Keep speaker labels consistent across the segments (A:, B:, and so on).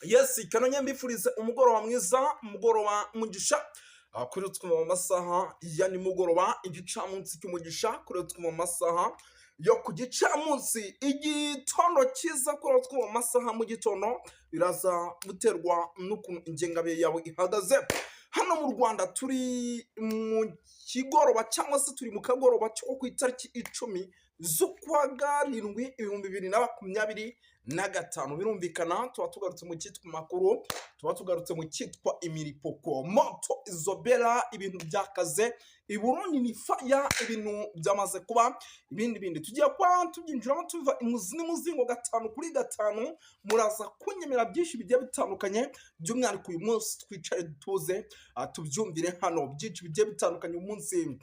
A: Yes, kanonye mbifurize umugoroba mwiza, umugoroba mugisha. Kuri twe mu masaha ya nimugoroba, igicamunsi cy'umugisha kuri twe mu masaha yo ku gicamunsi, igitondo cyiza kuri twe mu masaha mu gitondo, biraza guterwa n'ukuntu ingengabihe yawe ihagaze. Hano mu Rwanda turi mu kigoroba cyangwa se turi mu kagoroba cyo ku itariki 10 z'ukwa karindwi 2025. Birumvikana tuba tugarutse mu cyitwa makuru, tuba tugarutse mu cyitwa imiripoko moto izobera, ibintu byakaze i Burundi ni faya, ibintu byamaze kuba ibindi tugiye kwa tubyinjiramo tuva imuzi n'umuzingo gatanu kuri gatanu. Muraza kunyemera byinshi bigiye bitandukanye, by'umwihariko uyu munsi twicare dutuze tubyumvire hano byinshi bigiye bitandukanye. Uyu munsi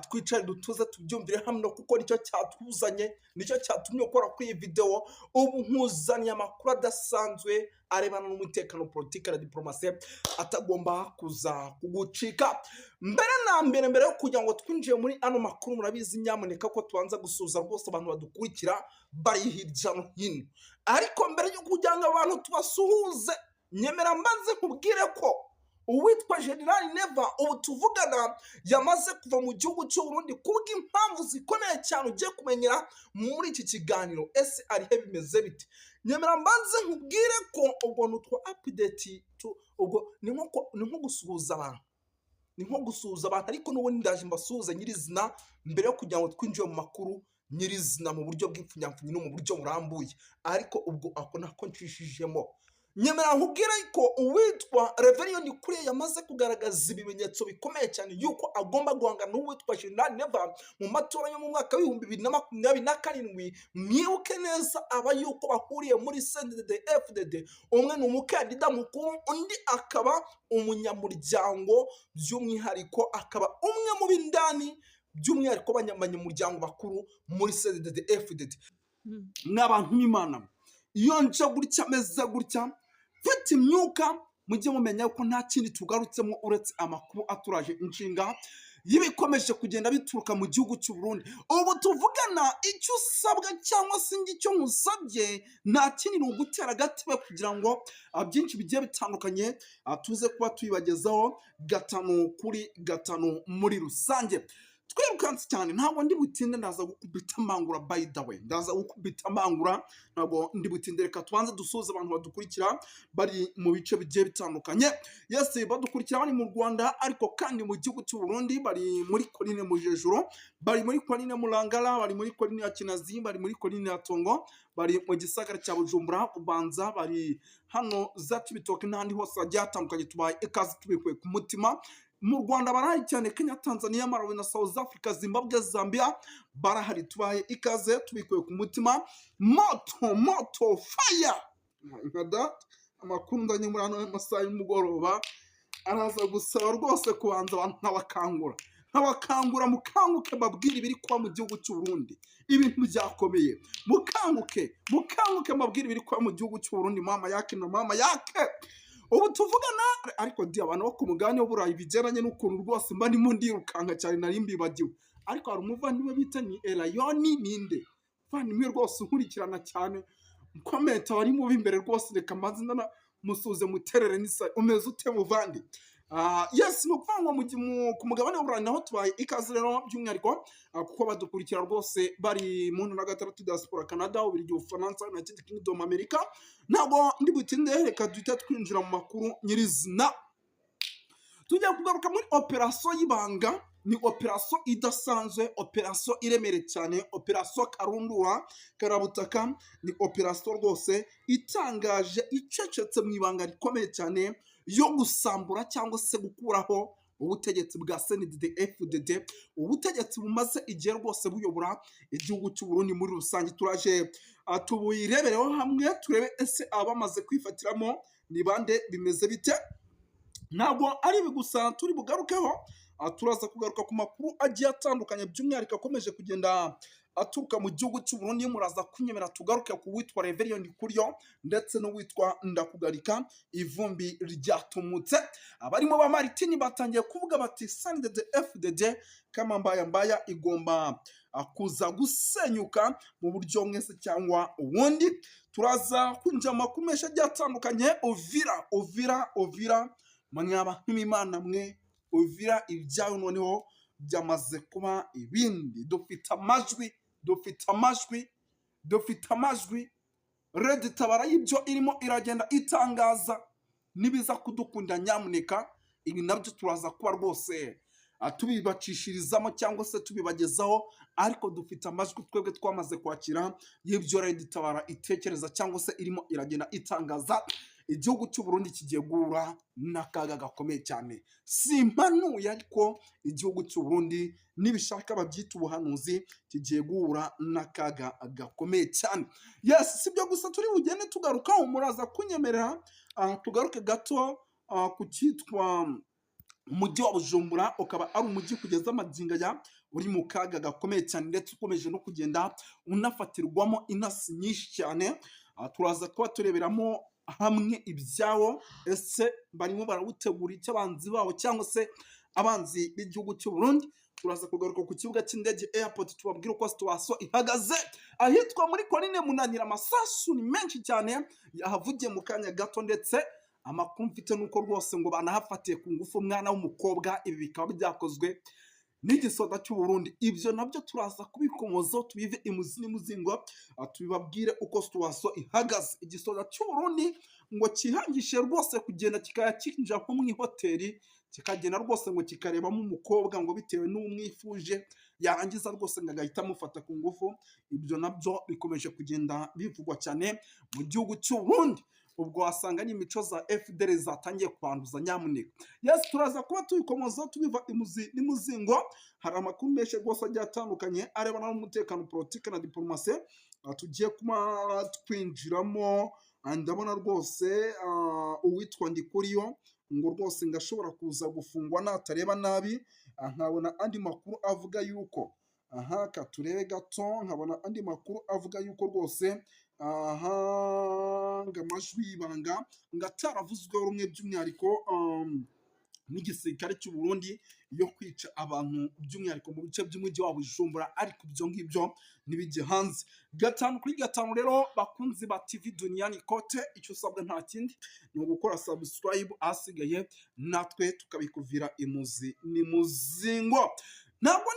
A: twicare dutuze tubyumvire hano kuko nicyo cyatuzanye, nicyo cyatumye ukora kuri iyi video. Ubu nkuzaniye amakuru adasanzwe arebana n'umutekano, politiki na diplomasi atagomba kuza kugucika. Mbere yo kugira ngo twinjiye muri ano makuru, murabizi nyamuneka ko tubanza gusuza rwose abantu badukurikira bari hirya no hino. Ariko mbere yo kugira ngo abantu tubasuhuze, nyemera mbanze nkubwire ko uwitwa General Neva ubu tuvugana yamaze kuva mu gihugu cy'u Burundi kubw'impamvu zikomeye cyane ugiye kumenyera muri iki kiganiro. Ese arihe bimeze bite? Nyemera mbanze nkubwire ko ubwo twa update ubwo ni nko gusuhuza abantu, ariko n'ubundi ndaje mbasuhuza nyirizina mbere yo kugira ngo twinjiye mu makuru nyirizina mu buryo bw'ipfunyapfunyi no mu buryo burambuye. Ariko ubwo ako nako ncishijemo, nyemera nkubwira ko uwitwa Reverien Kure yamaze kugaragaza ibimenyetso bikomeye cyane yuko agomba guhangana n'uwitwa General Neva mu matora yo mu mwaka w'ibihumbi 2027. Mwibuke neza aba yuko bahuriye muri CNDD-FDD, umwe ni umukandida mukuru, undi akaba umunyamuryango, by'umwihariko akaba umwe mu bindani by'umwihariko abanyamuryango bakuru muri CNDD-FDD. N'abantu b'Imana, iyo nje gutya meza gutya mfite imyuka, mujye mumenya ko nta kindi tugarutsemo uretse amakuru aturaje inshinga y'ibikomeje kugenda bituruka mu gihugu cy'u Burundi. Ubu tuvugana, icyo usabwa cyangwa se icyo musabye nta kindi ni ugutera agatebe kugira ngo byinshi bigiye bitandukanye tuze kuba tubibagezaho gatanu kuri gatanu muri rusange. Twirukanse cyane, ntabwo ndi butinde, ndaza gukubita amangura. By the way, ndaza gukubita amangura, ntabwo ndi butinde. Reka tubanze dusuhuze abantu badukurikira bari mu bice bigiye bitandukanye. Yes, badukurikira bari mu Rwanda ariko kandi mu gihugu cy'u Burundi, bari muri Coline Mujejuro, bari muri Coline Murangara, bari muri Coline ya Kinazi, bari muri Coline ya Tongo, bari mu gisagara cya Bujumbura, Ubanza, bari hano za Cibitoke n'ahandi hose hagiye hatandukanye. Tubaye ikaze tubikuye ku mutima. Mu Rwanda barahari cyane, Kenya, Tanzania, Malawi na South Africa, Zimbabwe, Zambia barahari. Tubaye ikaze tubikuye ku mutima. Moto fire amakuru ndanye muri ano masaha y'umugoroba araza gusaba rwose kubanza abantu nkabakangura mukanguke, babwire ibiri kuba mu gihugu cy'u Burundi. Ibintu byakomeye, mukanguke babwire ibiri kuba mu gihugu cy'u Burundi. Mama yake na mama yake. Ubu tuvugana ariko ndi abantu bo ku mugani w'Uburayi bigeranye n'ukuntu rwose mba ndimo ndirukanka cyane, nari mbibagiwe. Ariko hari umuvandimwe bita ni Elayoni ninde vandimwe rwose nkurikirana cyane, komenta wari mubi imbere rwose. Reka mbanze musuze muterere n'isa, umeze ute muvandi? Yes, no kwangwa ku mugabane w'Uburayi naho tubaye ikaze rero, by'umwihariko kuko badukurikira rwose bari mu ntara gatandatu diaspora, Canada, Ububiligi, Ubufaransa, United Kingdom, America. Ntabwo ndi butinde, reka duhita twinjira mu makuru nyirizina. Tujya kugaruka muri operasiyo y'ibanga, ni operasiyo idasanzwe, operasiyo iremereye cyane, operasiyo karabutaka. Ni operasiyo rwose itangaje, icecetse mu ibanga rikomeye cyane yo gusambura cyangwa se gukuraho ubutegetsi bwa CNDD-FDD, ubutegetsi bumaze igihe rwose buyobora igihugu cy'u Burundi muri rusange. Turaje tubuyirebereho hamwe, turebe ese abamaze kwifatiramo ni bande, bimeze bite. Ntabwo ari bigusa turi bugarukeho, turaza kugaruka ku makuru agiye atandukanye, by'umwihariko akomeje kugenda aturuka mu gihugu cy'u Burundi. Muraza kunyemera tugaruke ku witwa Reverien Ndikuriyo ndetse no witwa Ndakugarika ivumbi ryatumutse. Abarimo ba Martin batangiye kuvuga bati CNDD-FDD kama mbaya igomba kuza gusenyuka mu buryo mwese cyangwa ubundi. Turaza kwinjira mu makuru menshi agiye atandukanye. Uvira mwaba nk'imana mwe, Uvira ibyayo noneho byamaze kuba ibindi. Dufite amajwi Red Tabara y'ibyo irimo iragenda itangaza. Nibiza kudukunda nyamuneka ibi nabyo turaza kuba rwose tubibacishirizamo cyangwa se tubibagezaho, ariko dufite amajwi twebwe twamaze kwakira y'ibyo Red Tabara itekereza cyangwa se irimo iragenda itangaza. Igihugu cy'u Burundi kigiye guhura n'akaga gakomeye cyane. Simpanuye, ariko igihugu cy'u Burundi nibishaka babyita ubuhanuzi kigiye guhura n'akaga gakomeye cyane. Yes, sibyo gusa turi bugende tugarukaho. Muraza kunyemerera tugaruke gato ku cyitwa umujyi wa Bujumbura. Ukaba ari umujyi kugeza amagingo ya uri mu kaga gakomeye cyane, ndetse ukomeje no kugenda unafatirwamo intasi nyinshi cyane. Turaza kuba tureberamo hamwe ibyawo, ese barimo barawutegura icyo abanzi bawo cyangwa se abanzi b'igihugu cy'u Burundi. Turaza kugaruka ku kibuga cy'indege airport tubabwira uko situation ihagaze ahitwa muri Korine Munanira. Amasasu ni menshi cyane yahavugiye mu kanya gato, ndetse amakuru mfite nuko rwose ngo banahafatiye ku ngufu umwana w'umukobwa. Ibi bikaba byakozwe n'igisoda cy'u Burundi. Ibyo nabyo turaza kubikomozaho tubive imuzi n'imuzingo, tubibabwire uko situation ihagaze. Igisoda cy'u Burundi ngo kihangishe rwose kugenda kikaya kinjira nko mu hoteli, kikagenda rwose ngo kikarebamo umukobwa ngo bitewe n'umwifuje, yarangiza rwose ngo agahita amufata ku ngufu. Ibyo nabyo bikomeje kugenda bivugwa cyane mu gihugu cy'u Burundi. Ubwo wasanga n'imico za FDL zatangiye kwanduza nyamuneka. Yes, turaza kuba tubikomozaho tubiva imuzi n'imuzingo. Hari amakuru menshi rwose agiye atandukanye arebana n'umutekano, politike na diplomasi tugiye kuba twinjiramo. Ndabona rwose uwitwa Ndikuriyo ngo rwose ngashobora kuza gufungwa natareba nabi. Nkabona andi makuru avuga yuko katurebe gato, nkabona andi makuru avuga yuko rwose amajwi y'ibanga ngataravuzweho rumwe, by'umwihariko n'igisirikare cy'u Burundi yo kwica abantu by'umwihariko mu bice by'umujyi wa Bujumbura, ariko ibyo ngibyo ntibijye hanze. 5 kuri 5 rero bakunzi ba TV Duniani Kote, icyo usabwa nta kindi ni ugukora subscribe, asigaye natwe tukabikuvira imuzi n'imuzingo. Ntabwo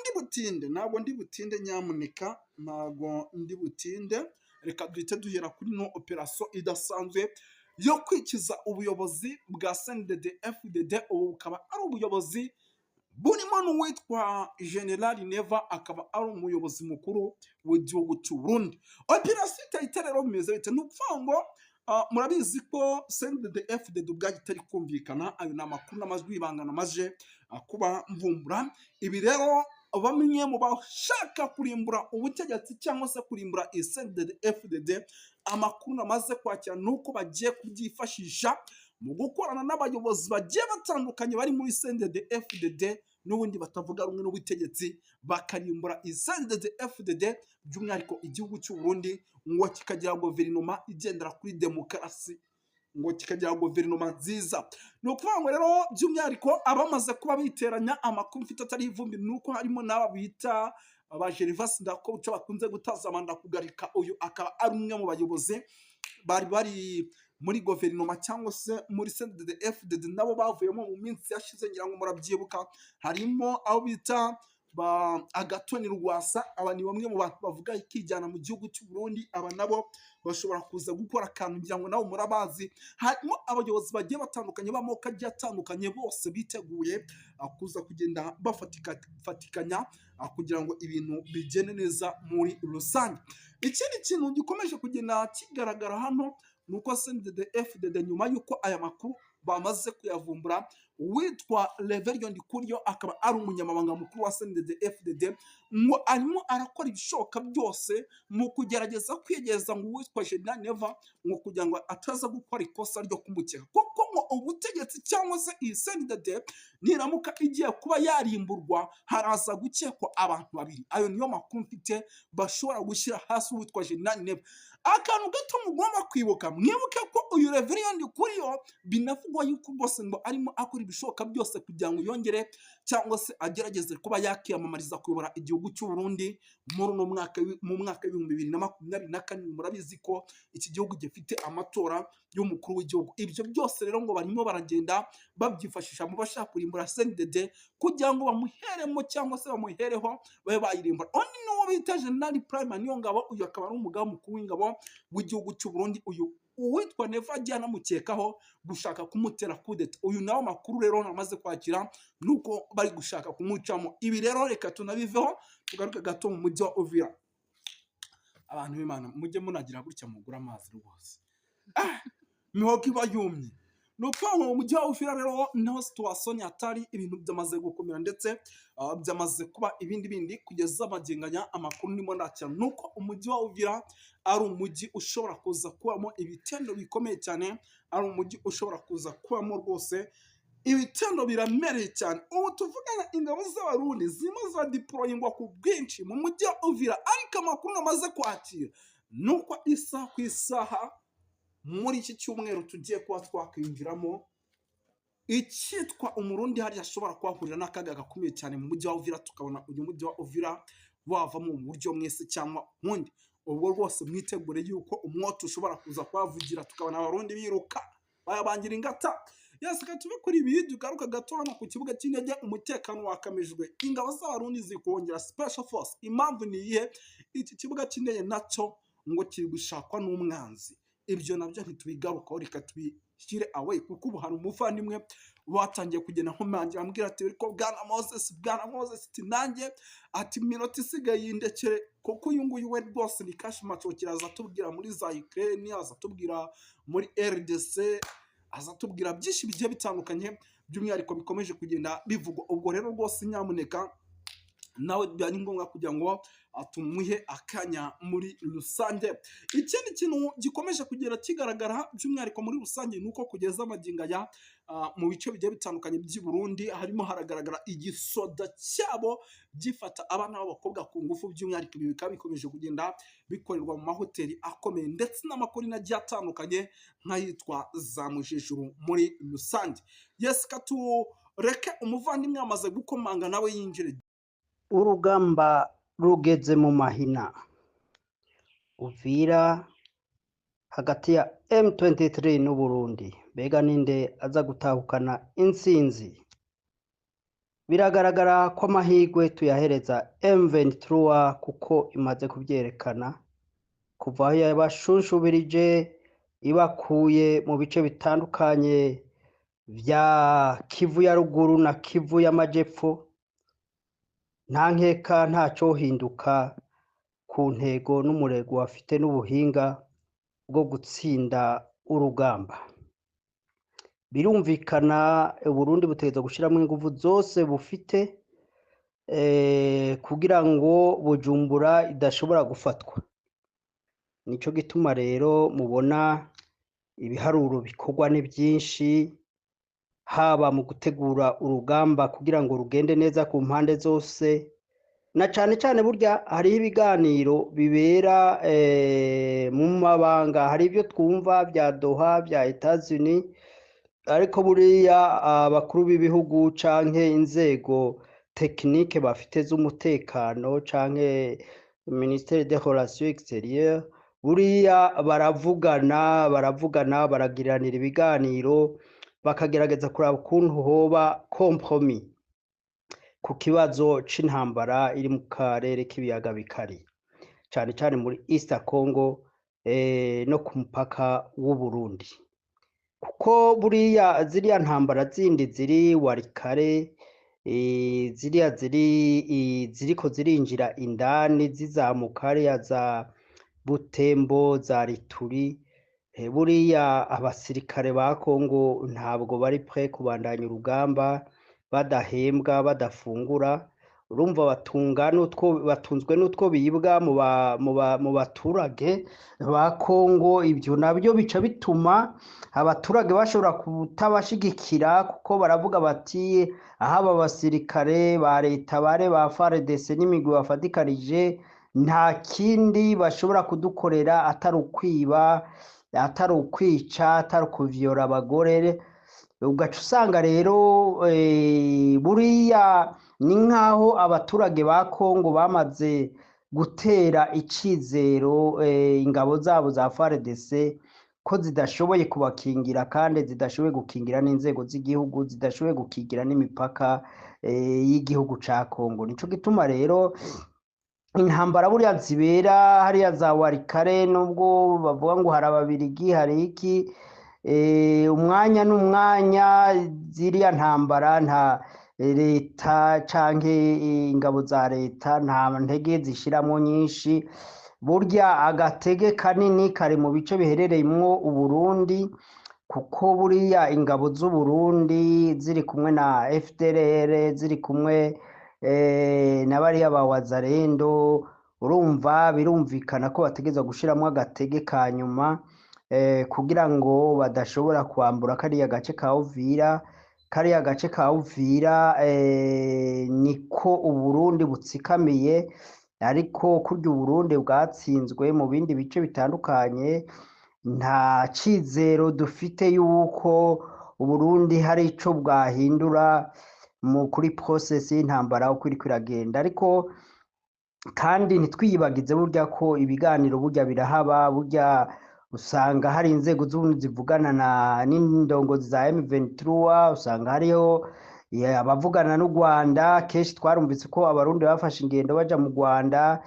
A: ndi butinde nyamuneka, ntabwo ndi butinde. Reka duhite duhera kuri no operation idasanzwe yo kwikiza ubuyobozi bwa CNDD-FDD. Ubu bukaba ari ubuyobozi burimo n'uwitwa General Neva, akaba ari umuyobozi mukuru w'igihugu cy'u Burundi. Operation itahita rero bimeze bite? N'upfango murabizi ko CNDD-FDD ubwayo itari kumvikana. Ayo ni amakuru n'amajwi y'ibangana maje kuba mvumbura. Ibi rero bamwe mu bashaka kurimbura ubutegetsi cyangwa se kurimbura CNDD-FDD, amakuru namaze kwakira nuko bagiye kubyifashisha mu gukorana n'abayobozi bagiye batandukanye bari muri CNDD-FDD n'ubundi batavuga rumwe n'ubutegetsi, bakarimbura CNDD-FDD, by'umwihariko igihugu cy'u Burundi ngo kikagira guverinoma igendera kuri demokarasi, ngo kikagira guverinoma nziza. Ni ukuvuga ngo rero by'umwihariko abamaze kuba biteranya, amakuru mfite atari ivumbi nuko harimo n'aba bita aba Gervas Ndakobco bakunze gutaza Ndakugarika. Uyu akaba ari umwe mu bayobozi bari muri guverinoma cyangwa se muri CNDD-FDD, nabo bavuyemo mu minsi yashize, ngira ngo murabyibuka. Harimo aho bita Agatoni Rwasa. Aba ni bamwe mu bantu bavuga ikijyana mu gihugu cy'u Burundi. Aba nabo bashobora kuza gukora akantu, ngira ngo nabo murabazi. Harimo abayobozi bagiye batandukanye b'amoko agiye atandukanye, bose biteguye kuza kugenda bafatikanya kugira ngo ibintu bigende neza muri rusange. Ikindi kintu gikomeje kugenda kigaragara hano nuko CNDD-FDD nyuma yuko aya makuru bamaze kuyavumbura, witwa Reverien Ndikuriyo akaba ari umunyamabanga mukuru wa CNDD-FDD, ngo arimo arakora ibishoboka byose mu kugerageza kwiyegereza ngo witwa General Neva, ngo kugira ngo ataza gukora ikosa ryo kumukeka. Kuko kuvaho ubutegetsi cyangwa se iyi CNDD niramuka igiye kuba yarimburwa, haraza gukekwa abantu babiri. Ayo niyo makuru mfite bashobora gushyira hasi uwitwa Jenerali Neva. Akantu gato mugomba kwibuka, mwibuke ko uyu Reverien Ndikuriyo binavugwa yuko rwose ngo arimo akora ibishoboka byose kugira ngo yongere cyangwa se agerageze kuba yakiyamamariza kuyobora igihugu cy'u Burundi muri uno mwaka mu mwaka w'ibihumbi 2024. Murabizi ko iki gihugu gifite amatora y'umukuru w'igihugu. Ibyo byose rero ngo barimo baragenda babyifashisha mu bashaka kurimbura CNDD kugira ngo bamuheremo cyangwa se bamuhereho babe bayirimbura. Undi n'uwo bita Jenerali Prime Niyongabo, uyu akaba ari umugaba mukuru w'ingabo w'igihugu cy'u Burundi. Uyu uwitwa Neva agiye anamukekaho gushaka kumutera kudeta. Uyu nawe makuru rero namaze kwakira nuko bari gushaka kumucamo. Ibi rero reka tunabiveho tugaruke gato mu mujyi wa Uvira. Abantu b'Imana mujye munagira gutya mugura amazi rwose. Mihogo iba yumye. Nuko mu mujyi wa Uvira rero naho situation yatari ibintu byamaze gukomera, ndetse byamaze kuba ibindi kugeza amagenganya. Amakuru ndimo ndakira nuko umujyi wa Uvira ari umujyi ushobora kuza kubamo ibitendo bikomeye cyane, ari umujyi ushobora kuza kubamo rwose ibitendo biramereye cyane. Ubu tuvugana ingabo z'Abarundi zirimo za deployingwa ku bwinshi mu mujyi wa Uvira, ariko amakuru namaze kwakira nuko isaha ku isaha muri iki cyumweru tugiye kuba twakwinjiramo, icyitwa umurundi hari ashobora kuhahurira n'akaga gakomeye cyane mu mujyi wa Uvira. Tukabona uyu mujyi wa Uvira wavamo mu buryo mwese cyangwa ubundi. Ubwo rwose mwitegure yuko umwotsi ushobora kuza kuhavugira, tukabona Abarundi biruka bayabangira ingata. Yes, katubikora ibi dugaruka gato hano ku kibuga cy'indege. Umutekano wakamijwe, ingabo z'Abarundi zikongera special force. Impamvu ni iyihe? Iki kibuga cy'indege nacyo ngo kiri gushakwa n'umwanzi. Ibyo nabyo ntitubigarukaho, reka tubishyire away, kuko ubu hari umuvandimwe watangiye kugenda nkomangira ambwira ati ariko Bwana Moses ati nanjye ati minota isigaye yindekere, kuko uyu nguyu we rwose ni kashi maco. Kiraza tubwira muri za Ukraine, aza tubwira muri RDC, aza tubwira byinshi bigiye bitandukanye by'umwihariko bikomeje kugenda bivugwa. Ubwo rero rwose nyamuneka nawe byari ngombwa kugira ngo atumuhe akanya muri rusange. Ikindi kintu gikomeje kugera kigaragara by'umwihariko muri rusange nuko kugeza amaginga ya mu bice bigiye bitandukanye by'i Burundi harimo haragaragara igisoda cyabo gifata abana b'abakobwa ku ngufu. By'umwihariko ibi bikaba bikomeje kugenda bikorerwa mu mahoteli akomeye ndetse n'amakuru nagiye atandukanye nk'ayitwa za Mujejuru muri rusange. Yes, katureke umuvandimwe amaze gukomanga nawe yinjire.
B: Urugamba rugeze mu mahina. Uvira hagati ya M23 n'u Burundi, mbega ninde aza gutahukana intsinzi? Biragaragara ko amahirwe tuyahereza M23 kuko imaze kubyerekana kuva aho yabashunshubirije ibakuye mu bice bitandukanye vya Kivu ya ruguru na Kivu y'amajepfo. Nta nkeka ntacyo hinduka ku ntego n'umurego bafite n'ubuhinga bwo gutsinda urugamba. Birumvikana Burundi butegeza gushyiramo ingufu zose bufite kugira ngo Bujumbura idashobora gufatwa. Nico gituma rero mubona ibiharuro bikorwa ni byinshi, haba mu gutegura urugamba kugira ngo rugende neza ku mpande zose, na cyane cyane burya hari ibiganiro bibera mu mabanga. Hari ibyo twumva bya Doha bya Etats-Unis, ariko buriya abakuru b'ibihugu canke inzego tekinike bafite z'umutekano canke Ministère des Relations Extérieures buriya baravugana baragiranira ibiganiro, bakagerageza kuraba ukuntu hoba kompromis ku kibazo c'intambara iri mu karere k'ibiyaga bikari, cyane cyane muri East Congo no ku mupaka w'u Burundi. Kuko buriya ziriya ntambara zindi ziri Warikare, ziriya ziriko zirinjira indani zizamuka hariya za Butembo, za Rituri, buriya abasirikare ba Kongo ntabwo bari pre kubandanya urugamba badahembwa badafungura. urumva batunzwe n'utwo bibwa mu baturage ba Kongo. Ibyo nabyo bica bituma abaturage bashobora kutabashigikira, kuko baravuga bati aho aba basirikare ba leta ba FARDC n'imigwi bafatikanije nta kindi bashobora kudukorera atari ukwiba, atari ukwica, atari ukuvyora abagore. Ugaca usanga rero buriya ni nk'aho abaturage ba Kongo bamaze gutera icizero ingabo zabo za FARDC ko zidashoboye kubakingira, kandi zidashoboye gukingira n'inzego z'igihugu, zidashoboye gukingira n'imipaka y'igihugu ca Kongo. Nico gituma rero intambara buriya zibera hariya za Warikare, nubwo bavuga ngo hari ababirigi hari iki, umwanya n'umwanya ziriya ntambara nta leta canke ingabo za leta nta ntege zishiramwo nyinshi. Burya agatege kanini kari mu bice biherereyemwo Uburundi, kuko buriya ingabo z'Uburundi ziri kumwe na FDLR, ziri kumwe na bariya ba Wazalendo, urumva birumvikana ko bategeza gushiramwo agatege ka nyuma kugira ngo badashobora kwambura kariya gace ka Uvira. Kariya gace ka Uvira niko Uburundi butsikamiye, ariko kurya Uburundi bwatsinzwe mu bindi bice bitandukanye, nta cizero dufite yuko Uburundi hari ico bwahindura kuri process y'intambara uko iriko iragenda. Ariko kandi ntitwiyibagize burya ko ibiganiro burya birahaba, burya usanga hari inzego z'ubundi zivugana n'indongozi za M23, usanga hariho abavugana n'u Rwanda. Kenshi twarumvise ko abarundi bafashe ingendo baja mu Rwanda,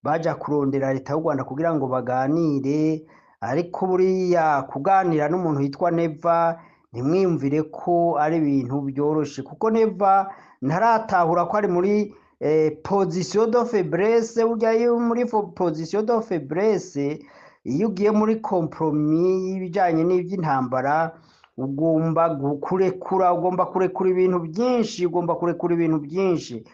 B: baja kurondera leta y'u Rwanda kugira ngo baganire. Ariko buriya kuganira n'umuntu yitwa Neva ntimwiyumvire ko ari ibintu byoroshe, kuko Neva ntaratahura ko ari muri position de faiblesse. Burya iyo muri position de faiblesse, iyo ugiye muri compromis y'ibijanye n'ivy'intambara, ugomba kurekura ibintu byinshi,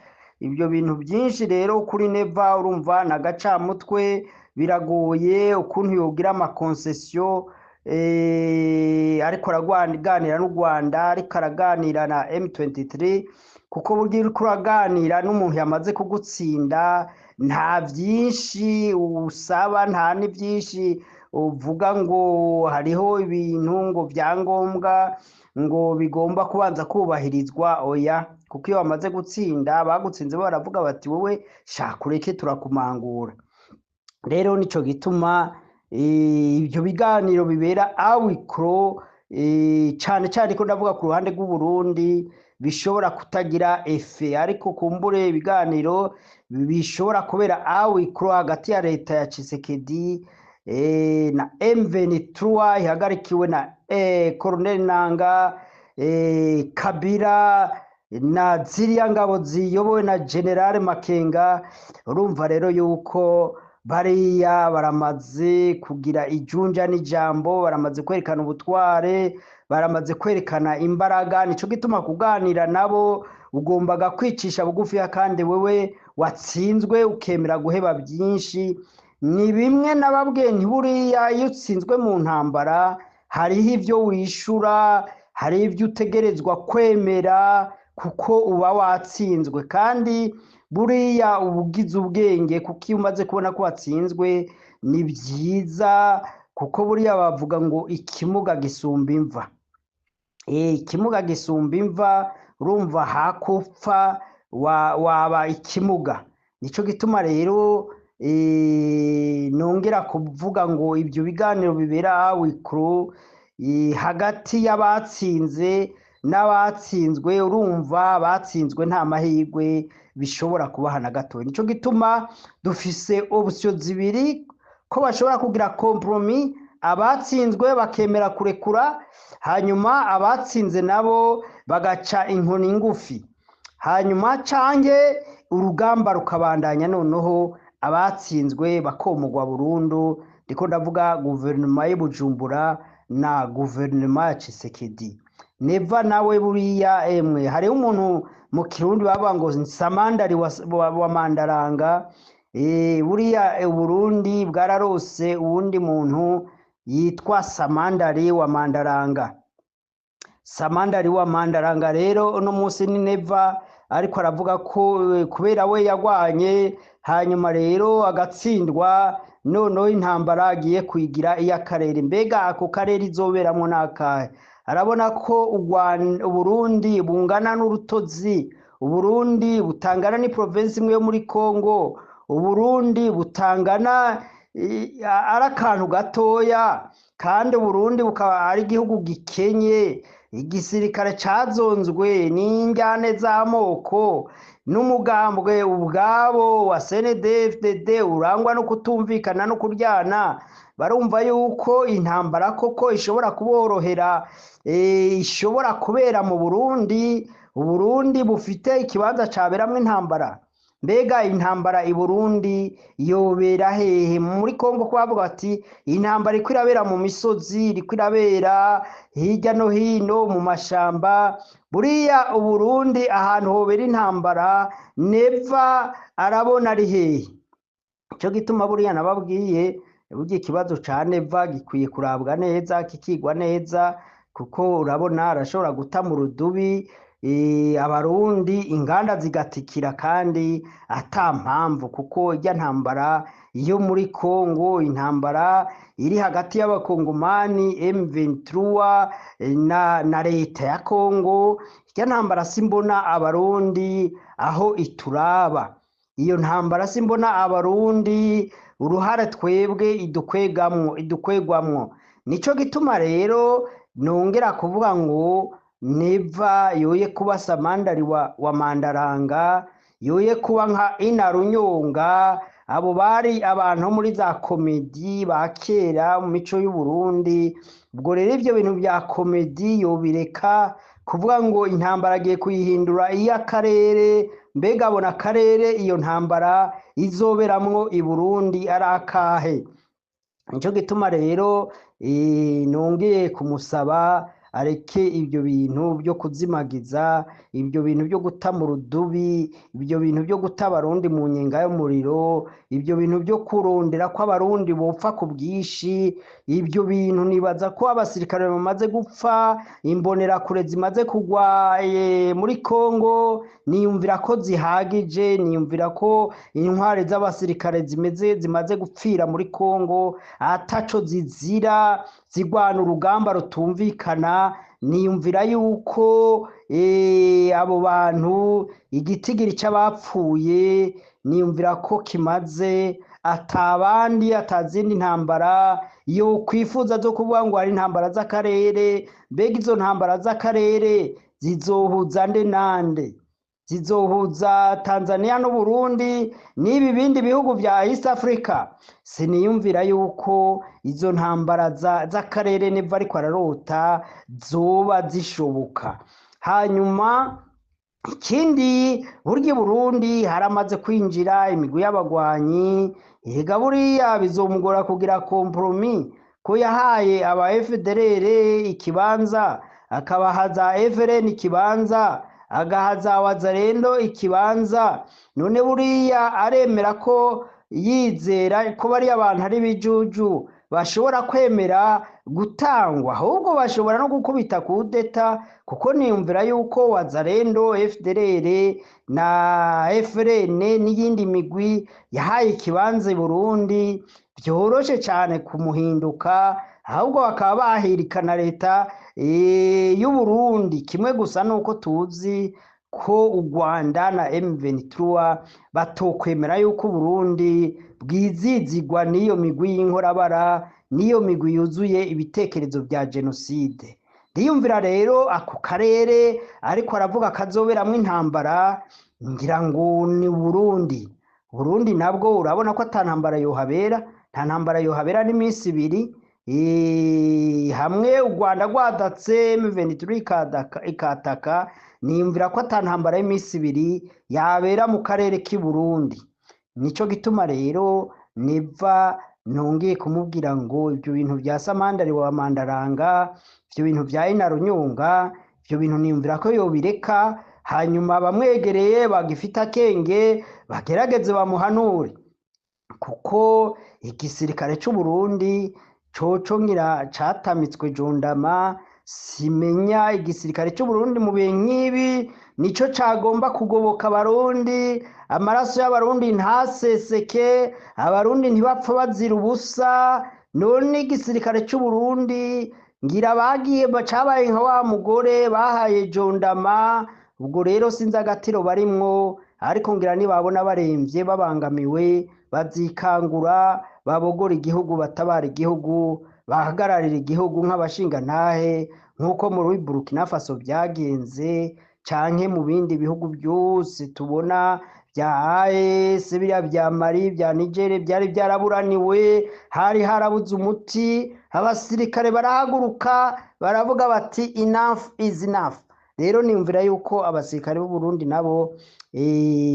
B: ibyo bintu byinshi rero kuri Neva urumva na gacamutwe, biragoye ukuntu yogira amakoncession ariko araganira n'u Rwanda, ariko araganira na M23, kuko burya uriko uraganira n'umuntu yamaze kugutsinda, nta byinshi usaba, nta n'ibyinshi uvuga ngo hariho ibintu ngo byangombwa ngo bigomba kubanza kubahirizwa. Oya, kuko iyo bamaze gutsinda, bagutsinze baravuga bati wowe shaka ureke turakumangura. Rero nico gituma ibyo biganiro bibera awikro cyane cyane ko ndavuga ku ruhande rw'u Burundi bishobora kutagira efe, ariko kumbure ibiganiro bishobora kubera awikro hagati ya leta ya Tshisekedi na M23 ihagarikiwe na Colonel Nanga, Kabila na ziriya ngabo ziyobowe na General Makenga. Urumva rero yuko bariya baramaze kugira ijunja n'ijambo, baramaze kwerekana ubutware, baramaze kwerekana imbaraga. Nico gituma kuganira nabo ugombaga kwicisha bugufi, kandi wewe watsinzwe ukemera guheba byinshi. Ni bimwe nababwiye nti buriya iyo utsinzwe mu ntambara hariho ibyo wishura, hari ibyo utegerezwa kwemera, kuko uba watsinzwe. Kandi buriya ubugize ubwenge, kuko iyo umaze kubona ko watsinzwe ni byiza, kuko buriya bavuga ngo ikimuga gisumba imva. Ikimuga gisumba imva, urumva hakupfa waba ikimuga. Nico gituma rero nongera kuvuga ngo ibyo biganiro bibera awikro hagati y'abatsinze n'abatsinzwe, urumva batsinzwe nta mahirwe bishobora kubaha na gato. Nico gituma dufise option zibiri, ko bashobora kugira compromis, abatsinzwe bakemera kurekura, hanyuma abatsinze nabo bagaca inkoni ngufi, hanyuma cange urugamba rukabandanya, noneho abatsinzwe bakomogwa burundu. Ndiko ndavuga guverinoma y'Ubujumbura na guverinoma ya Tshisekedi. Neva nawe buriya emwe hariho umuntu mu Kirundi bavuga ngo Samandari wa Mandaranga, buriya Uburundi bwararose uwundi muntu yitwa Samandari wa Mandaranga. Samandari wa Mandaranga rero uno munsi ni Neva, ariko aravuga ko kubera we yagwanye hanyuma rero agatsindwa, noneho intambara agiye kwigira iy'akarere. Mbega ako karere izoberamwo n'akahe? Arabona ko Uburundi bungana n'urutozi, Uburundi butangana ni province imwe yo muri Kongo, Uburundi butangana ari akantu gatoya, kandi Uburundi bukaba ari igihugu gikenye, igisirikare cazonzwe n'injyane z'amoko, n'umugambwe ubwabo wa CNDD-FDD urangwa no kutumvikana no kuryana. Barumva yuko intambara koko ishobora kuborohera, ishobora kubera mu Burundi. Uburundi bufite ikibanza caberamwo intambara. Mbega intambara i Burundi yobera hehe? Muri Kongo kwavuga ati intambara iko irabera mu misozi, iriko irabera hirya no hino mu mashamba. Buriya Uburundi ahantu hobera intambara Neva arabona ari hehe? Ico gituma buriya nababwiye burya ikibazo ca Neva gikwiye kurabwa neza, kikigwa neza, kuko urabona arashobora guta mu rudubi Abarundi, inganda zigatikira kandi ata mpamvu, kuko irya ntambara yo muri Kongo, intambara iri hagati y'abakongomani M23 na leta ya Kongo, irya ntambara simbona Abarundi aho ituraba. Iyo ntambara simbona Abarundi uruhare twebwe idukwegwamwo. Nico gituma rero nongera kuvuga ngo Neva yoye kuba Samandari wa Mandaranga, yoye kuba nka Inarunyonga. Abo bari abantu muri za komedi ba kera mu mico y'u Burundi. Ubwo rero ivyo bintu bya komedi yobireka, kuvuga ngo intambara agiye kuyihindura iy'akarere. Mbega abona akarere iyo ntambara izoberamwo i Burundi ari akahe? Nico gituma rero nongeye kumusaba areke ibyo bintu byo kuzimagiza, ibyo bintu byo guta mu rudubi, ibyo bintu byo guta Abarundi mu nyenga y'umuriro, ibyo bintu byo kurondera ko Abarundi bopfa ku bwishi. Ibyo bintu nibaza ko abasirikare bamaze gupfa, imbonerakure zimaze kugwa muri Kongo, niyumvira ko zihagije, niyumvira ko intware z'abasirikare zimaze gupfira muri Kongo ataco zizira, zigwana urugamba rutumvikana. Niyumvira yuko abo bantu igitigiri c'abapfuye niyumvira ko kimaze, atabandi atazindi ntambara yo kwifuza zo kuvuga ngo hari intambara z'akarere. Mbega izo ntambara z'akarere zizohuza nde nande? Zizohuza Tanzania n'u Burundi n'ibi bindi bihugu vya East Africa? Siniyumvira yuko izo ntambara z'akarere Neva ariko ararota zoba zishoboka. Hanyuma ikindi, burya Burundi haramaze kwinjira imigwi y'abagwanyi. Ega buriya bizomugora kugira kompromi, ko yahaye aba FDLR ikibanza, akabahaza FRN ikibanza, agahaza Wazalendo ikibanza. None buriya aremera ko yizera ko bari abantu ari bijuju bashobora kwemera gutangwa, ahubwo bashobora no gukubita kudeta, kuko niyumvira yuko Wazalendo, FDLR na FRN n'iyindi migwi yahaye ikibanza i Burundi byoroshe cyane kumuhinduka, ahubwo bakaba bahirikana leta y'u Burundi. Kimwe gusa nuko tuzi ko u Rwanda na M23 batokwemera yuko Burundi bwizizigwa n'iyo migwi y'inkorabara, n'iyo migwi yuzuye ibitekerezo bya jenoside. Ndiyumvira rero ako karere ariko aravuga kazoberamwo intambara, ngira ngo ni Burundi. Burundi nabwo urabona ko atantambara yohabera, nta ntambara yohabera n'iminsi ibiri. Hamwe u Rwanda rwadatse M23 ikataka, niyumvira ko atantambara y'iminsi ibiri yabera mu karere k'i Burundi. Nico gituma rero Neva nongeye kumubwira ngo ibyo bintu bya Samandari wa Mandaranga, ibyo bintu bya Inarunyonga, ivyo bintu niyumvira ko yobireka, hanyuma bamwegereye bagifite akenge bagerageze bamuhanure, kuko igisirikare c'u Burundi coco ngira catamitswe jundama. Simenya igisirikare c'u Burundi mu bihe nk'ibi nico cagomba kugoboka abarundi, amaraso y'abarundi ntaseseke, abarundi ntibapfa bazira ubusa. None igisirikare c'u Burundi ngira bagiye cabaye nka wa mugore bahaye jondama, ubwo rero sinzi agatiro barimwo, ariko ngira nibabona baremvye babangamiwe bazikangura babogora igihugu, batabara igihugu, bahagararira igihugu nk'abashingantahe nk'uko muri Burkina Faso byagenze, canke mu bindi bihugu byose tubona bya AES, biriya bya Mali, bya Niger byari byaraburaniwe, hari harabuze umuti, abasirikare barahaguruka baravuga bati enough is enough. Rero niyumvira yuko abasirikare b'u Burundi nabo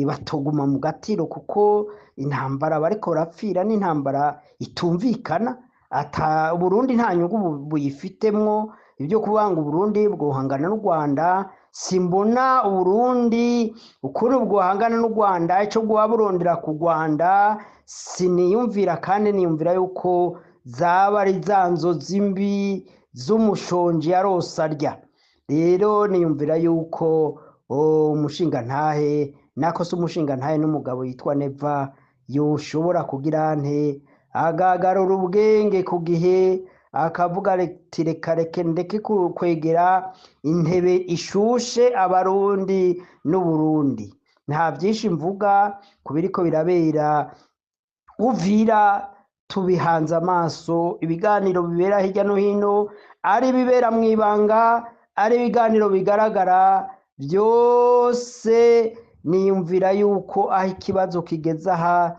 B: batoguma mu gatiro, kuko intambara bariko barapfira n'intambara itumvikana, ata Burundi nta nyungu buyifitemwo. Ibyo kubanga Burundi bwohangana n'u Rwanda, simbona Burundi ukuri bwohangana n'u Rwanda, ico bwaburondera ku Rwanda siniyumvira, kandi niyumvira yuko zaba ari zanzo zimbi z'umushonji yarose arya. Rero niyumvira yuko umushingantahe nako se umushingantahe n'umugabo yitwa Neva yoshobora kugira nte agagarura ubwenge ku gihe, akavuga ati reka ndeke kwegera intebe ishushe abarundi n'Uburundi. Nta byinshi mvuga ku biriko birabera Uvira, tubihanze amaso, ibiganiro bibera hirya no hino, ari bibera mu ibanga, ari ibiganiro bigaragara, byose niyumvira yuko aho ikibazo kigeze aha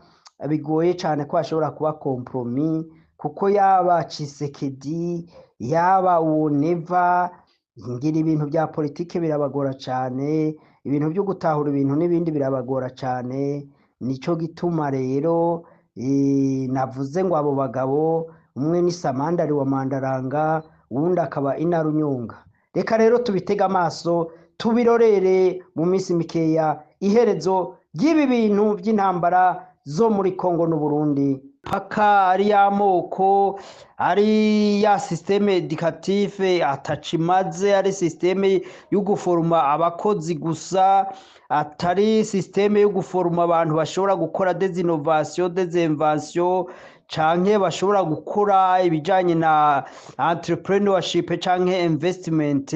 B: bigoye cyane ko hashobora kuba kompromi, kuko yaba Tshisekedi yaba Neva ngira ibintu bya politike birabagora cyane, ibintu byo gutahura ibintu n'ibindi birabagora cyane. Nico gituma rero navuze ngo abo bagabo, umwe ni Samandari wa Mandaranga, uwundi akaba Inarunyonga. Reka rero tubitega amaso tubirorere mu minsi mikeya iherezo ry'ibi bintu by'intambara zo muri Kongo n'u Burundi, paka ari y'amoko, ari ya systeme educative atacimaze, ari systeme yo guforma abakozi gusa, atari systeme yo guforma abantu bashobora gukora des innovations, des inventions, canke bashobora gukora ibijanye na entrepreneurship canke investment.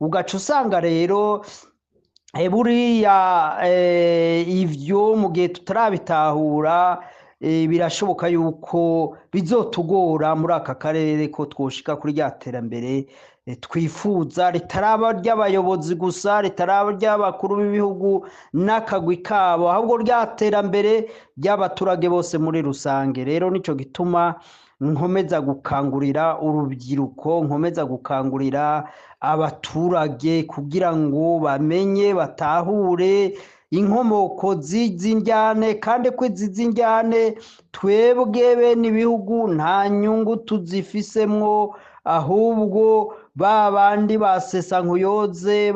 B: Ugaca usanga rero buriya ivyo mu gihe tutarabitahura birashoboka yuko bizotugora muri aka karere ko twoshika kuri rya terambere twifuza, ritaraba ry'abayobozi gusa, ritaraba ry'abakuru b'ibihugu n'akagwi kabo, ahubwo rya terambere ry'abaturage bose muri rusange. Rero nico gituma nkomeza gukangurira urubyiruko, nkomeza gukangurira abaturage kugira ngo bamenye batahure inkomoko z'injyane, kandi ko izi njyane twebwe bene ibihugu nta nyungu tuzifisemwo, ahubwo babandi basesa nkuyoze,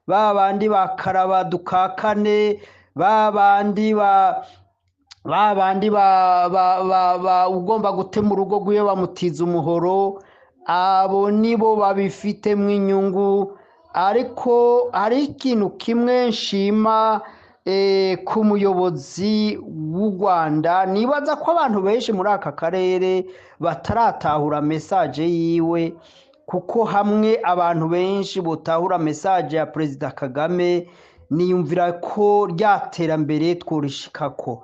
B: babandi bakaraba dukakane, babandi ugomba gutema urugo rwiwe bamutiza umuhoro, abo nibo babifitemwo inyungu. Ariko hari ikintu kimwe nshima ku muyobozi w'u Rwanda, nibaza ko abantu benshi muri aka karere bataratahura message yiwe, kuko hamwe abantu benshi botahura message ya Perezida Kagame, niyumvira ko ryaterambere tworishikako.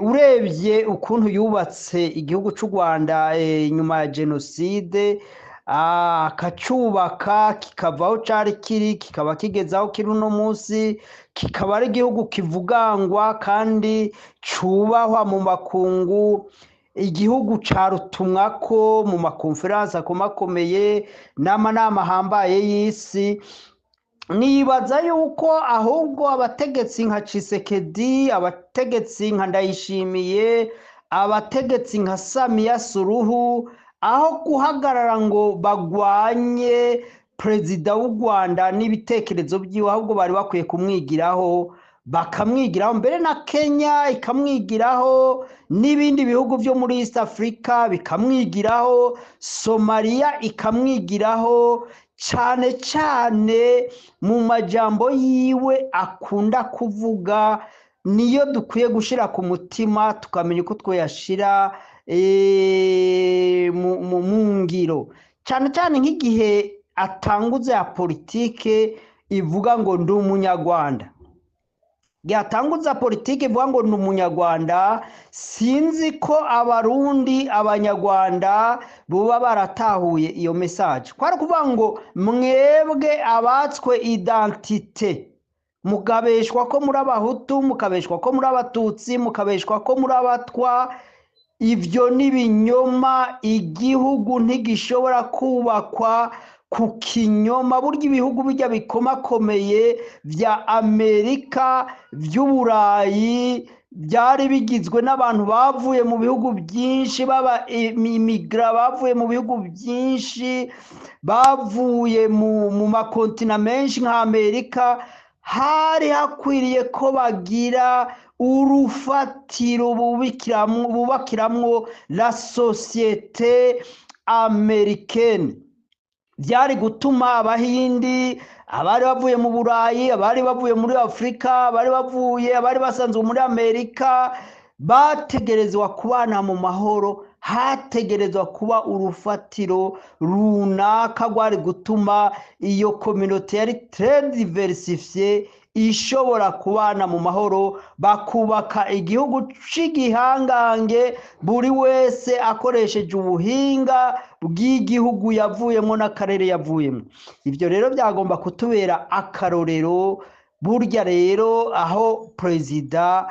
B: Urebye ukuntu yubatse igihugu cy'u Rwanda nyuma ya jenoside, akacubaka kikavaho cari kiri kikaba kigezaho kiri uno munsi, kikaba ari igihugu kivugangwa kandi cubahwa mu makungu, igihugu carutumwako mu makonferanse akomakomeye n'amanama ahambaye y'isi. Nibaza yuko ahubwo abategetsi nka Tshisekedi, abategetsi nka Ndayishimiye, abategetsi nka Samia Suluhu, aho guhagarara ngo bagwanye perezida w'u Rwanda n'ibitekerezo byiwe, ahubwo bari bakwiye kumwigiraho, bakamwigiraho, mbere na Kenya ikamwigiraho, n'ibindi bihugu byo muri East Africa bikamwigiraho, Somalia ikamwigiraho, cyane cyane mu majambo yiwe akunda kuvuga niyo dukwiye gushira ku mutima, tukamenya uko twoyashira mu ngiro, cyane cyane nk'igihe atanguze ya politike ivuga ngo ndi umunyarwanda. Yatanguza politike ivuga ngo ndi umunyarwanda, sinzi ko abarundi abanyarwanda buba baratahuye iyo message. Kwari kuvuga ngo mwebwe abatswe identite, mukabeshwa ko muri abahutu, mukabeshwa ko muri abatutsi, mukabeshwa ko muri abatwa. Ivyo ni binyoma. Igihugu ntigishobora kubakwa ku kinyoma. Burya ibihugu bijya bikomakomeye vya Amerika, vy'Uburayi, byari bigizwe n'abantu bavuye mu bihugu byinshi, baba immigra bavuye mu bihugu byinshi, bavuye mu makontina menshi nka Amerika. Hari hakwiriye ko bagira urufatiro bubakiramwo la société américaine. Byari gutuma abahindi, abari bavuye mu Burayi, abari bavuye muri Afrika, abari basanzwe muri Amerika, bategerezwa kubana mu mahoro. Hategerezwa kuba urufatiro runaka rwari gutuma iyo communauté yari très diversifiée ishobora kubana mu mahoro, bakubaka igihugu c'igihangange, buri wese akoresheje ubuhinga bw'igihugu yavuyemo n'akarere yavuyemo. Ivyo rero byagomba kutubera akarorero. Burya rero aho perezida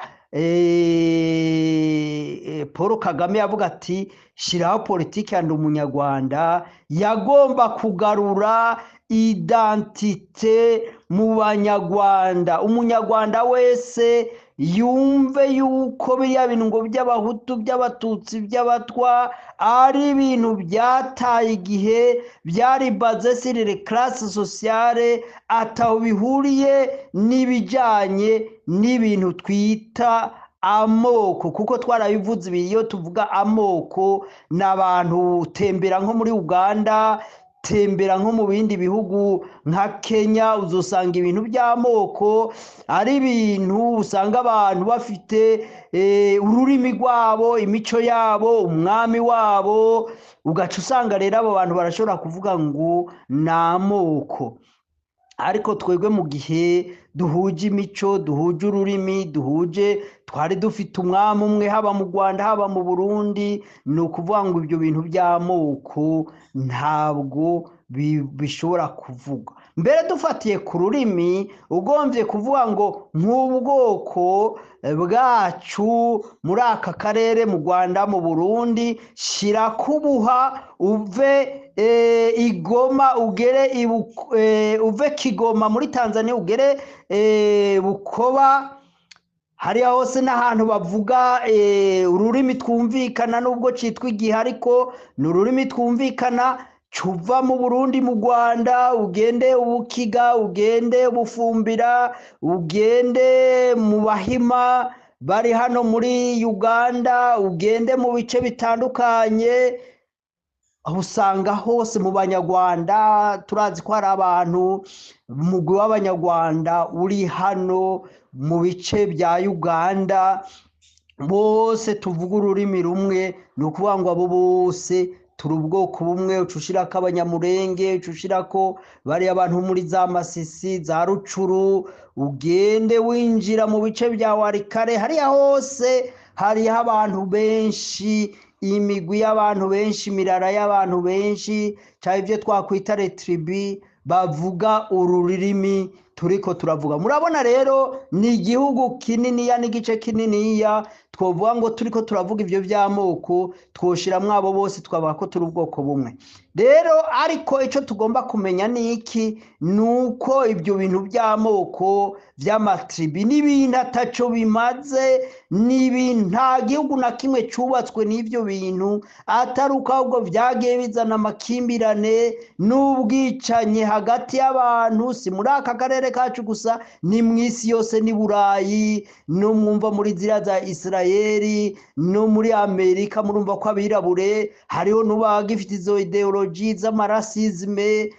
B: Paul Kagame yavuga ati shiraho politiki ya ndi umunyarwanda, yagomba kugarura identite mu banyarwanda. Umunyarwanda wese yumve yuko biriya bintu ngo by'abahutu, by'abatutsi, by'abatwa ari ibintu byataye igihe, byari basé sur les classes sociales, ataho bihuriye n'ibijanye n'ibintu twita amoko. Kuko twarabivuze iyo tuvuga amoko, n'abantu tembera nko muri Uganda, tembera nko mu bindi bihugu nka Kenya, uzosanga ibintu by'amoko ari ibintu usanga abantu bafite ururimi rwabo, imico yabo, umwami wabo, ugaca usanga rero abo bantu barashobora kuvuga ngo n'amoko. Ariko twebwe mu gihe duhuje imico, duhuje ururimi, twari dufite umwami umwe, haba mu Rwanda haba mu Burundi, ni ukuvuga ngo ibyo bintu by'amoko ntabwo bishobora kuvuga. Mbere dufatiye ku rurimi, ugombye kuvuga ngo nk'ubwoko bwacu muri aka karere, mu Rwanda, mu Burundi, shira kubuha uve Igoma ugere uve Kigoma muri Tanzania ugere Bukoba. Hariya hose n'ahantu bavuga ururimi twumvikana, nubwo citwa igihe ariko ni ururimi twumvikana. Cuva mu Burundi mu Rwanda, ugende Ubukiga, ugende Bufumbira, ugende mu Bahima bari hano muri Uganda, ugende mu bice bitandukanye. Aho usanga hose mu banyarwanda, turazi ko hari abantu, umugwi w'abanyarwanda uri hano mu bice bya Uganda, bose tuvuga ururimi rumwe. Ni ukuvuga ngo abo bose turi ubwoko bumwe. Ucushirako Abanyamurenge, ucushirako bari abantu muri za Masisi, za Rucuru, ugende winjira mu bice bya Warikare, hariya hose hariho abantu benshi, imigwi y'abantu benshi, imirara y'abantu benshi, cyangwa ibyo twakwita retribi, bavuga ururimi turiko turavuga. Murabona rero ni igihugu kininiya, n'igice kininiya twovuga ngo turiko turavuga ivyo vy'amoko twoshiramwo abo bose twavuga ko turi ubwoko bumwe. Rero ariko ico tugomba kumenya ni iki, nuko ibyo bintu by'amoko vy'amatribi n'ibintu ataco bimaze, n'ibintu nta gihugu na kimwe cubatswe n'ivyo bintu, atari uko ahubwo vyagiye bizana amakimbirane n'ubwicanyi hagati y'abantu, si muri aka karere kacu gusa, ni mw'isi yose, ni Burayi, no mwumva muri ziriya za Isirayeli, no muri Amerika murumva ko abirabure hariho n'ubagifite izo ideoloji z'amarasizme,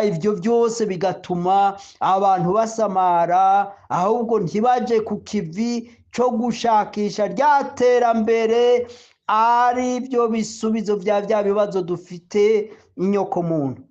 B: ivyo byose bigatuma abantu basamara, ahubwo ntibaje ku kivi co gushakisha rya terambere, ari byo bisubizo vya bibazo dufite inyoko muntu.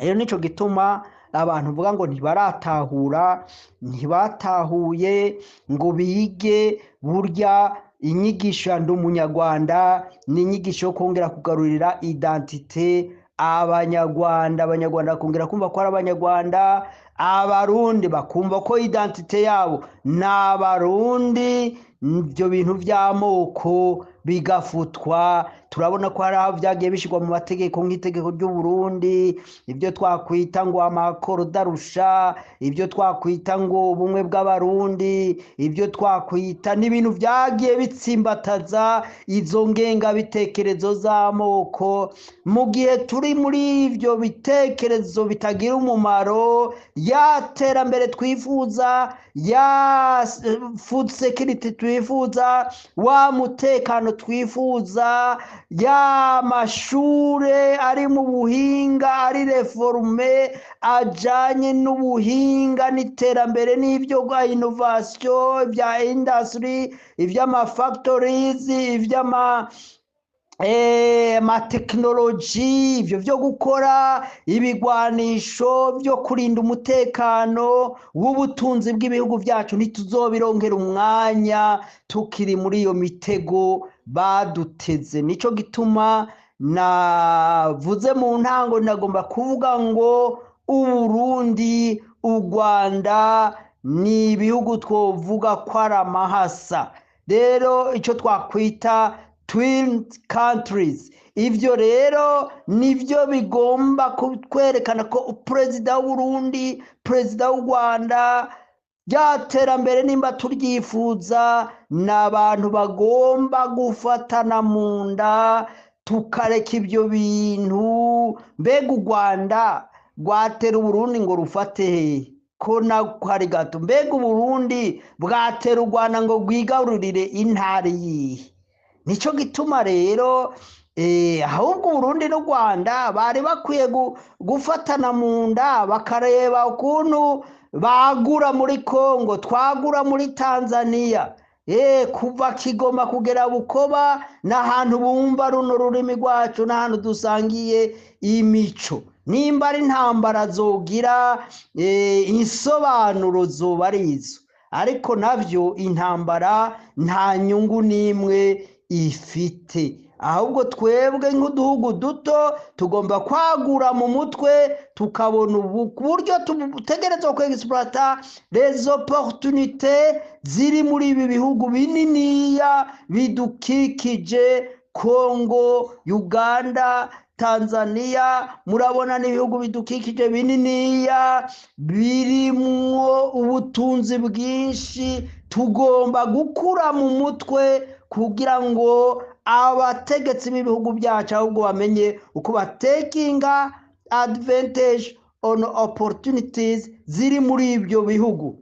B: Rero nico gituma abantu vuga ngo ntibaratahura, ntibatahuye ngo bige. Burya inyigisho ya ndi umunyarwanda ni inyigisho yo kongera kugarurira identite abanyarwanda bakongera kumva ko ari abanyarwanda, abarundi bakumva ko identite yabo ni abarundi, ibyo bintu by'amoko bigafutwa. Turabona ko hari aho byagiye bishirwa mu mategeko nk'itegeko ry'u Burundi, ibyo twakwita ngo amakoro darusha, ibyo twakwita ngo ubumwe bw'abarundi, ibyo twakwita n'ibintu byagiye bitsimbataza izo ngengabitekerezo z'amoko. Mu gihe turi muri ibyo bitekerezo bitagira umumaro, ya terambere twifuza, ya food security twifuza, wa mutekano twifuza, ya mashure ari mu buhinga, ari reforme ajanye n'ubuhinga n'iterambere n'ibyo bwa innovation, bya industry, ivy'ama factories, ivy'ama technology, ivyo vyo gukora ibigwanisho byo kurinda umutekano w'ubutunzi bw'ibihugu byacu, ntituzobironkera umwanya tukiri muri iyo mitego baduteze. Nico gituma navuze mu ntango, nagomba kuvuga ngo Uburundi, u Rwanda ni ibihugu twovuga ko ari amahasa. Rero ico twakwita twin countries, ivyo rero nivyo bigomba kwerekana ko perezida w'Uburundi, perezida w'u Rwanda, ryaterambere nimba turyifuza, n'abantu bagomba gufatana mu nda tukareka ibyo bintu. Mbega u Rwanda rwatera Uburundi ngo rufate hehe ko hari gato? Mbega Uburundi bwatera u Rwanda ngo rwigarurire intara yihe? Nico gituma rero ahubwo Uburundi n'u Rwanda bari bakwiye gufatana mu nda, bakareba ukuntu bagura muri Kongo, twagura muri Tanzania, kuva Kigoma kugera Bukoba, n'ahantu bumva runo rurimi rwacu, n'ahantu dusangiye imico. Nimba ari intambara zogira insobanuro zoba arizo, ariko navyo intambara nta nyungu n'imwe ifite. Ahubwo twebwe nk'uduhugu duto tugomba kwagura mu mutwe, tukabona uburyo tutegerezwa kwexploiter les opportunités ziri muri ibi bihugu bininiya bidukikije: Kongo, Uganda, Tanzania. Murabona n'ibihugu bidukikije bininiya birimwo ubutunzi bwinshi. Tugomba gukura mu mutwe kugira ngo abategetsi b'ibihugu byacu ahubwo bamenye uko batekinga advantage on opportunities ziri muri ibyo bihugu.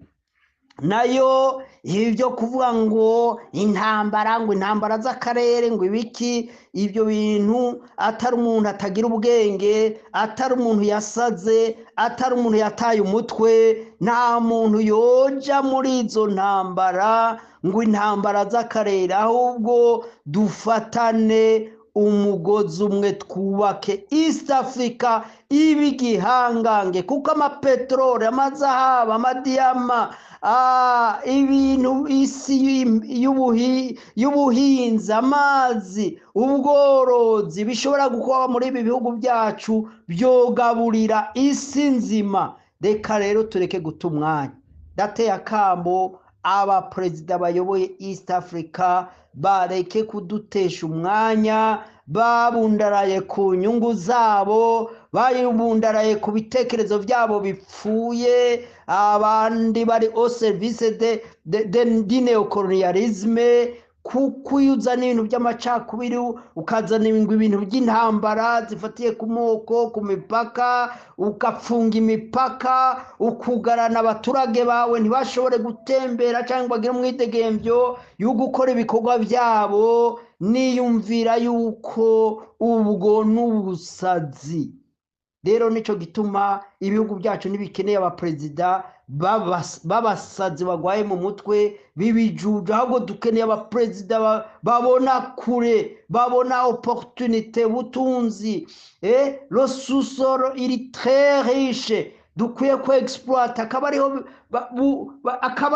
B: Nayo ibyo kuvuga ngo intambara z'akarere ngo ibiki, ibyo bintu atari umuntu atagira ubwenge, atari umuntu yasaze, atari umuntu yataye umutwe, nta muntu yoja muri izo ntambara ngo intambara z'akarere. Ahubwo dufatane umugozi umwe, twubake East Africa ibe igihangange, kuko amapeteroli, amazahabu, amadiyama, ibintu, isi y'ubuhinzi, amazi, ubworozi bishobora gukora muri ibi bihugu byacu, byogaburira isi nzima. Reka rero tureke guta umwanya. Dateye akamo abaperezida bayoboye East Africa bareke kudutesha umwanya, babundaraye ku nyungu zabo, babundaraye ku bitekerezo byabo bipfuye, abandi bari au service de neocolonialisme, kuko iyo uzana ibintu by'amacakubiri ukazana ibintu by'intambara zifatiye ku moko, ku mipaka, ugafunga imipaka, ukugarana abaturage bawe ntibashobore gutembera cyangwa bagire umwidegemvyo yo gukora ibikorwa byabo, niyumvira yuko ubwo n'ubusazi. Rero nico gituma ibihugu byacu nibikeneye abaperezida babasazi bagwaye mu mutwe bibijuja, ahubwo dukeneye abaperezida babona kure, babona opportunité, butunzi. Le sous-sol il est très riche, dukwiye ko exploit, akaba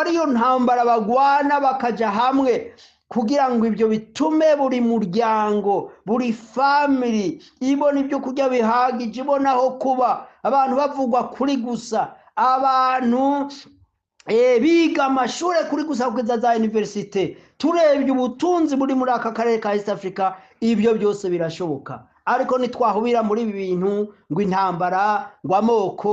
B: ariyo ntambara bagwana bakaja hamwe kugira ngo ibyo bitume buri muryango, buri family ibona ibyo kurya bihagije, ibona aho kuba, abantu bavugwa kuri gusa, abantu biga amashuri kuri gusa kugeza za universite. Turebye ubutunzi buri muri aka karere ka East Africa, ibyo byose birashoboka, ariko nitwahubira muri ibi bintu ngo intambara, ngo amoko